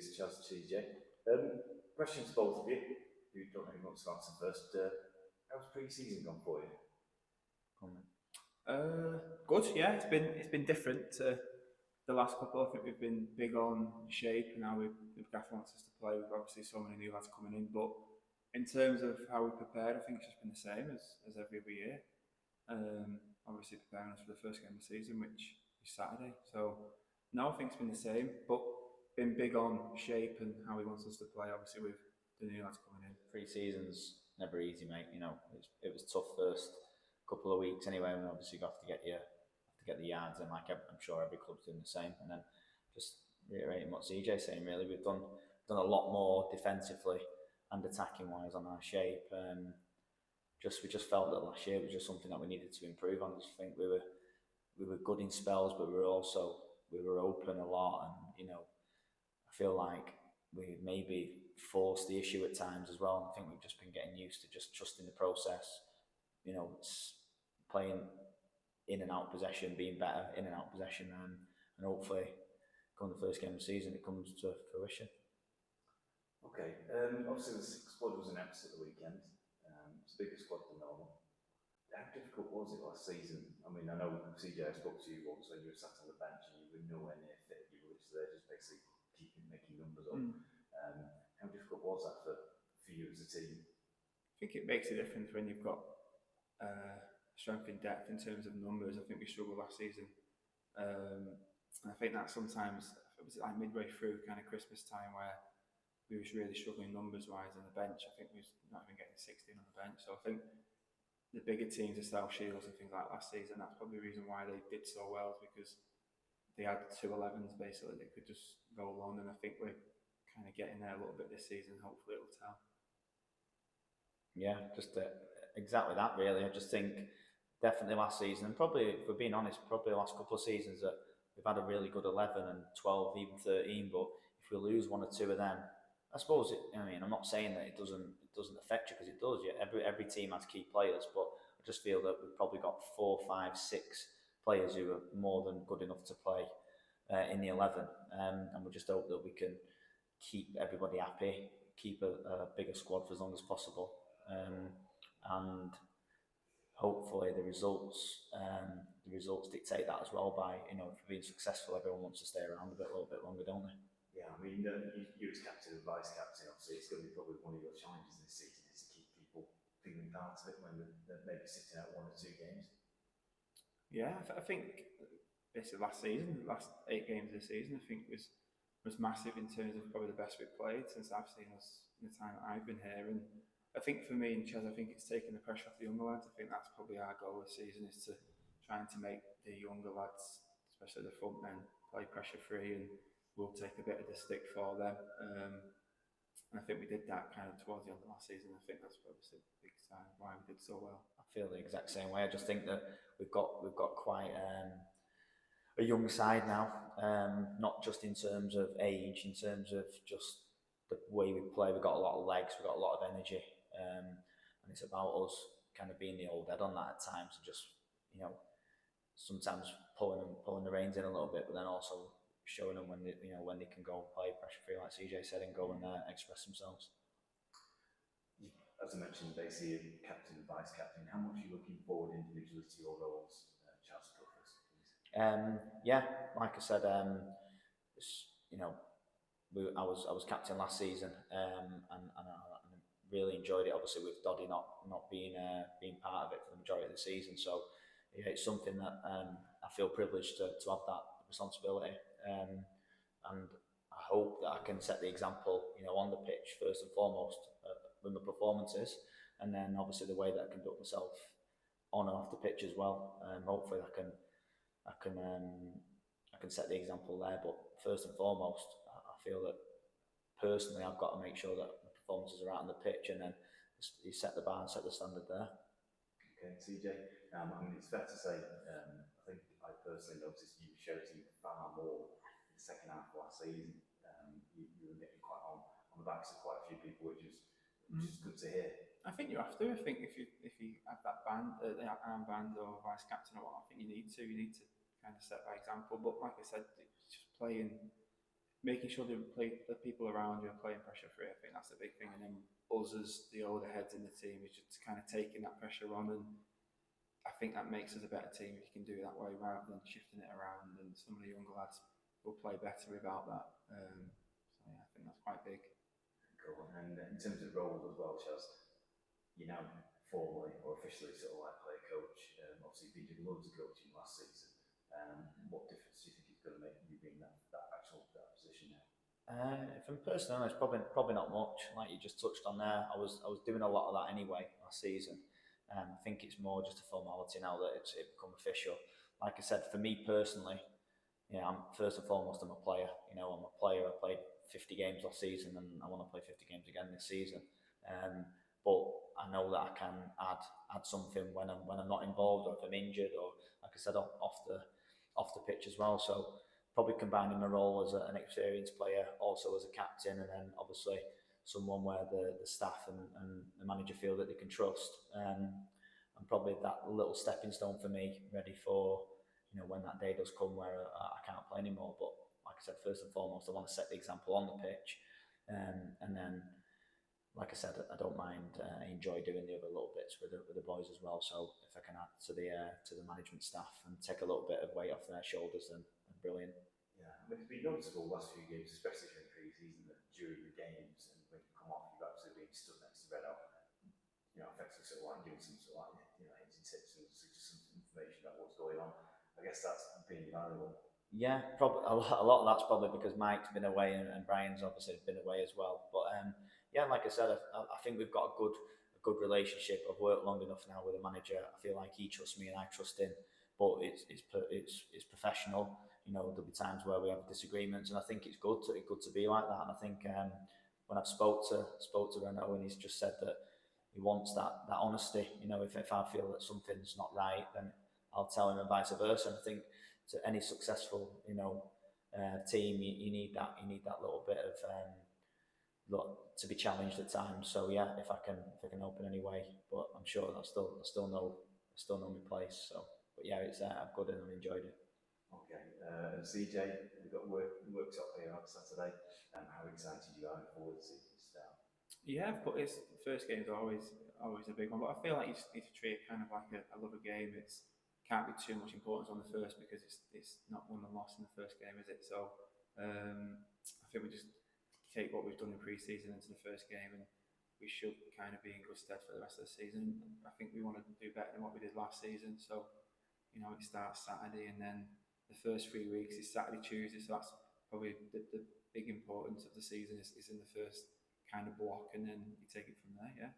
It's Chaz TJ. Questions to both of you. You don't know who wants to answer first. How's pre-season gone for you? Good. Yeah, it's been different to the last couple. I think we've been big on shape, and now we've Gaffer wants us to play. We've obviously so many new lads coming in, but in terms of how we prepared, I think it's just been the same as every other year. Obviously preparing us for the first game of the season, which is Saturday. So no, I think it's been the same, but been big on shape and how he wants us to play. Obviously with the new lads coming in. Pre-season's never easy, mate. You know, it was tough first couple of weeks anyway, and obviously you have to get the yards in. Like I'm sure every club's doing the same. And then just reiterating what CJ's saying, really, we've done a lot more defensively and attacking wise on our shape. We just felt that last year was just something that we needed to improve on. I just think we were good in spells, but we were open a lot, and you know, I feel like we maybe forced the issue at times as well. I think we've just been getting used to just trusting the process. You know, playing in and out possession, being better in and out possession, and hopefully, come the first game of the season, it comes to fruition. Okay. Obviously, the squad was announced at the weekend. It's a bigger squad than normal. How difficult was it last season? I mean, I know CJ, I spoke to you once when you were sat on the bench and you were nowhere near fit. You were just there, just basically making numbers up. How difficult was that for you as a team? I think it makes a difference when you've got strength in depth in terms of numbers. I think we struggled last season. And I think that sometimes, it was like midway through kind of Christmas time where we was really struggling numbers wise on the bench. I think we was not even getting 16 on the bench. So I think the bigger teams, the South Shields and things like last season, that's probably the reason why they did so well, is because they had 2 11s basically that could just go along. And I think we're kind of getting there a little bit this season. Hopefully it'll tell. Yeah, just exactly that really. I just think definitely last season, and probably, if we're being honest, probably the last couple of seasons that we've had a really good 11 and 12, even 13, but if we lose 1 or 2 of them, I suppose I'm not saying that it doesn't affect you, because it does. Yeah, every team has key players, but I just feel that we've probably got 4, 5, 6 players who are more than good enough to play in the 11, and we just hope that we can keep everybody happy, keep a bigger squad for as long as possible, and hopefully the results dictate that as well. By if we're being successful, everyone wants to stay around a little bit longer, don't they? Yeah, I mean, you as captain and vice captain, obviously, it's going to be probably one of your challenges this season, is to keep people feeling part of it when they're maybe sitting out 1 or 2 games. Yeah, I think basically last season, the last 8 games of the season, I think was massive in terms of probably the best we've played since I've seen us in the time that I've been here. And I think for me and Chaz, I think it's taking the pressure off the younger lads. I think that's probably our goal this season, is to trying to make the younger lads, especially the front men, play pressure free, and we'll take a bit of the stick for them. And I think we did that kind of towards the end of last season. I think that's probably a big sign of why we did so well. I feel the exact same way. I just think that we've got quite a young side now, not just in terms of age, in terms of just the way we play. We've got a lot of legs, we've got a lot of energy, and it's about us kind of being the old head on that at times, and just sometimes pulling the reins in a little bit, but then also showing them when they can go and play pressure free, like CJ said, and go and express themselves. As I mentioned, basically captain and vice captain, how much are you looking forward individually to your roles? Charles, go first, please. Yeah, like I said, I was captain last season, and I really enjoyed it. Obviously, with Doddy not being part of it for the majority of the season, so yeah, it's something that I feel privileged to have that responsibility, and I hope that I can set the example, on the pitch first and foremost, with my performances, and then obviously the way that I conduct myself on and off the pitch as well. Hopefully, I can set the example there. But first and foremost, I feel that personally I've got to make sure that the performances are out on the pitch, and then you set the bar and set the standard there. Okay, CJ. I mean, it's fair to say, I think I personally noticed you shouting far more in the second half of last season. You were getting quite on the backs of quite a few people, which is good to hear. I think you have to. I think if you have that band, the armband or vice captain or what, I think you need to kind of set by example. But like I said, it's just playing making sure the people around you are playing pressure free. I think that's the big thing. And then us as the older heads in the team is just kind of taking that pressure on, and I think that makes us a better team if you can do it that way rather than shifting it around. And some of the younger lads will play better without that. So yeah, I think that's quite big. Cool. And in terms of role as well, Chaz, you now formally or officially sort of like play coach. Obviously, you did loads of coaching last season. What difference do you think it's going to make you being that position now? If I'm personally honest, probably not much. Like you just touched on there, I was doing a lot of that anyway last season. I think it's more just a formality now that it's become official. Like I said, for me personally, I'm first and foremost I'm a player. I'm a player. I played 50 games last season, and I want to play 50 games again this season. But I know that I can add something when I'm not involved, or if I'm injured, or like I said, off the pitch as well. So probably combining my role as an experienced player, also as a captain, and then obviously someone where the staff and the manager feel that they can trust. And probably that little stepping stone for me, ready for when that day does come where I can't play anymore. But like I said, first and foremost, I want to set the example on the pitch, and then, like I said, I don't mind. I enjoy doing the other little bits with the boys as well. So if I can add to the management staff and take a little bit of weight off their shoulders, then brilliant. Yeah, it's been noticeable the last few games, especially during pre-season, that during the games and when you come off, you've actually been stood next to Renault. Effectively sort of like giving some sort of like hinting tips and just some information about what's going on. I guess that's been valuable. Yeah, probably a lot of that's probably because Mike's been away and Brian's obviously been away as well. But yeah, like I said, I think we've got a good relationship. I've worked long enough now with the manager. I feel like he trusts me and I trust him. But it's professional. There'll be times where we have disagreements, and I think it's good to be like that. And I think when I've spoke to Renault, and he's just said that he wants that honesty. If I feel that something's not right, then I'll tell him, and vice versa. And I think to any successful team, you need that little bit of to be challenged at times. So yeah, if I can help in any way, but I'm sure I still know my place. So, but yeah, it's I've good and I've enjoyed it. Okay, CJ, we've got workshop here on Saturday. How excited you are for the season start? Yeah, but it's first game's always a big one. But I feel like you need to treat it kind of like a love a game. It's can't be too much importance on the first because it's not won and lost in the first game, is it? So I think we just take what we've done in pre-season into the first game, and we should kind of be in good stead for the rest of the season. I think we want to do better than what we did last season. So it starts Saturday, and then the first 3 weeks is Saturday, Tuesday. So that's probably the big importance of the season is in the first kind of block, and then you take it from there.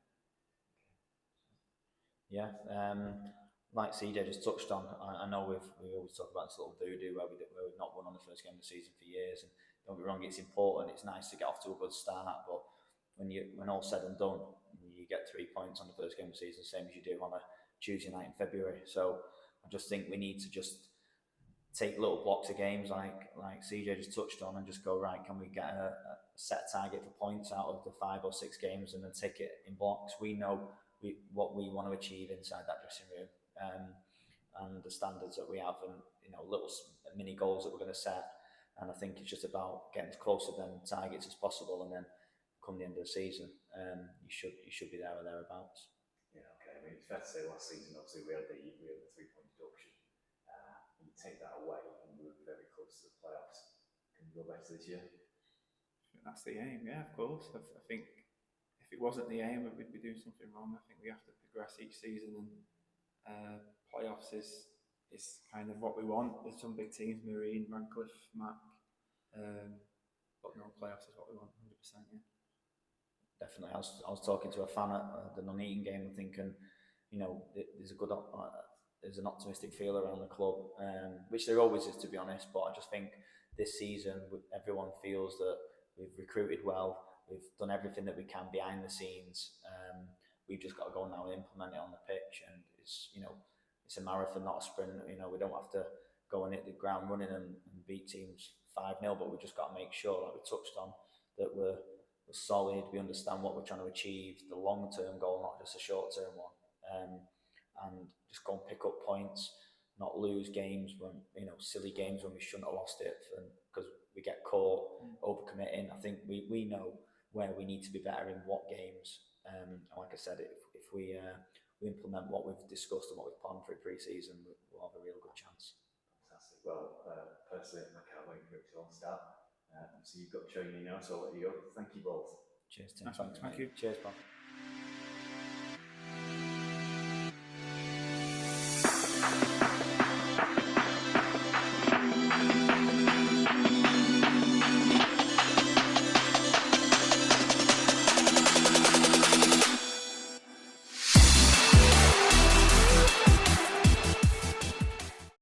Yeah. Like CJ just touched on, I know we always talk about this little voodoo where we've not won on the first game of the season for years, and don't get me wrong, it's important, it's nice to get off to a good start, but when all said and done, you get 3 points on the first game of the season, same as you do on a Tuesday night in February. So I just think we need to just take little blocks of games like CJ just touched on, and just go, right, can we get a set target for points out of the 5 or 6 games, and then take it in blocks. We know what we want to achieve inside that dressing room, and the standards that we have, and little mini goals that we're going to set. And I think it's just about getting as close to them targets as possible, and then come the end of the season, you should be there or thereabouts. Yeah, okay. I mean, it's fair to say last season, obviously, we had the 3-point deduction. You take that away, and we were very close to the playoffs. Can we go better this year? That's the aim, yeah, of course. I think if it wasn't the aim, we'd be doing something wrong. I think we have to progress each season, and playoffs is kind of what we want. There's some big teams, Marine, Radcliffe, Mac, but no, playoffs is what we want, 100%. Yeah. Definitely. I was talking to a fan at the Nuneaton game, and thinking, there's an optimistic feel around the club, which there always is, to be honest. But I just think this season, everyone feels that we've recruited well, we've done everything that we can behind the scenes. We've just got to go now and implement it on the pitch, and it's a marathon, not a sprint. We don't have to go and hit the ground running and beat teams 5-0, but we've just got to make sure, like we touched on, that we're solid, we understand what we're trying to achieve, the long-term goal, not just a short-term one, and just go and pick up points, not lose games when silly games when we shouldn't have lost it, because we get caught overcommitting. I think we know where we need to be better in what games. And like I said, if we implement what we've discussed and what we've planned for pre-season, we'll have a real good chance. Fantastic. Well, personally, I can't wait for it to all start. So you've got training now, so I'll let you go. Thank you both. Cheers, Tim. Thank you. Cheers, Bob.